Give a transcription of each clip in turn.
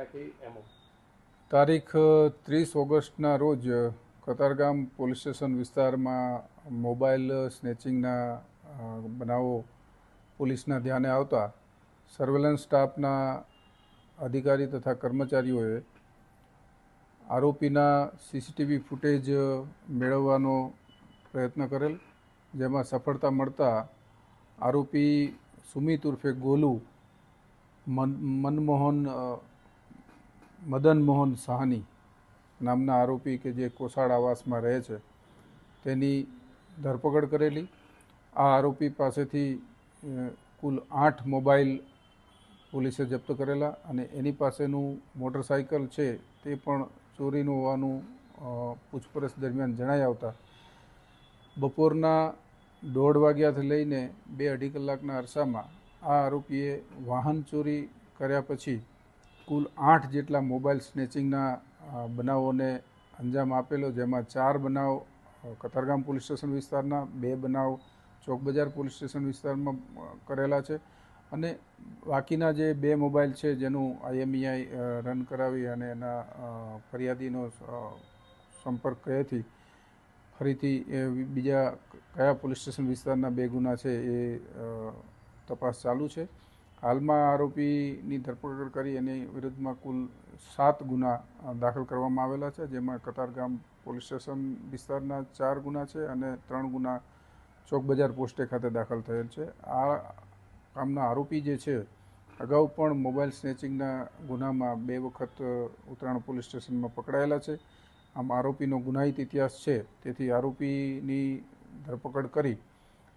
રાખી એમો? તારીખ 30 ઓગસ્ટના રોજ કતારગામ પોલીસ સ્ટેશન વિસ્તારમાં મોબાઈલ સ્નેચિંગના બનાવો પોલીસના ધ્યાને આવતા સર્વેલન્સ સ્ટાફના અધિકારી તથા કર્મચારીઓએ આરોપીના સીસીટીવી ફૂટેજ મેળવવાનો પ્રયત્ન કરેલ, જેમાં સફળતા મળતા આરોપી સુમિત ઉર્ફે ગોલુ મદન મોહન સાહની નામના આરોપી કે જે કોસાડ આવાસમાં રહે છે તેની ધરપકડ કરેલી। આ આરોપી પાસેથી કુલ 8 મોબાઈલ પોલીસે જપ્ત કરેલા અને એની પાસેનું મોટરસાઇકલ છે તે પણ ચોરીનું હોવાનું પૂછપરછ દરમિયાન જણાઈ આવતા બપોરના 1:30 વાગ્યાથી લઈને 2-2.5 કલાકના અરસામાં આ આરોપીએ વાહન ચોરી કર્યા પછી કુલ 8 જેટલા મોબાઈલ સ્નેચિંગના બનાવોને અંજામ આપેલો, જેમાં 4 બનાવ કતારગામ પોલીસ સ્ટેશન વિસ્તારના, 2 બનાવ ચોક બજાર પોલીસ સ્ટેશન વિસ્તારમાં કરેલા છે અને બાકીના જે 2 મોબાઈલ છે જેનું IMEI રન કરાવી અને એના ફરિયાદીનો સંપર્ક કયાથી ફરીથી બીજા કયા પોલીસ સ્ટેશન વિસ્તારના 2 ગુના છે એ તપાસ ચાલુ છે। હાલમાં આરોપીની ધરપકડ કરી એની વિરુદ્ધમાં કુલ 7 ગુના દાખલ કરવામાં આવેલા છે, જેમાં કતારગામ પોલીસ સ્ટેશન વિસ્તારના 4 ગુના છે અને 3 ગુના ચોક બજાર પોસ્ટે ખાતે દાખલ થયેલ છે। આ કામના આરોપી જે છે અગાઉ પણ મોબાઈલ સ્નેચિંગના ગુનામાં 2 વખત ઉત્તરાયણ પોલીસ સ્ટેશનમાં પકડાયેલા છે। આમ આરોપીનો ગુનાહિત ઇતિહાસ છે, તેથી આરોપીની ધરપકડ કરી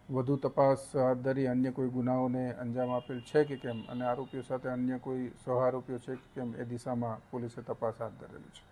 વધુ તપાસ હાથ ધરી અન્ય કોઈ ગુનાઓને અંજામ આપેલ છે કે કેમ અને આરોપીઓ સાથે અન્ય કોઈ સહ આરોપીઓ છે કે કેમ એ દિશામાં પોલીસે તપાસ હાથ ધરેલી છે।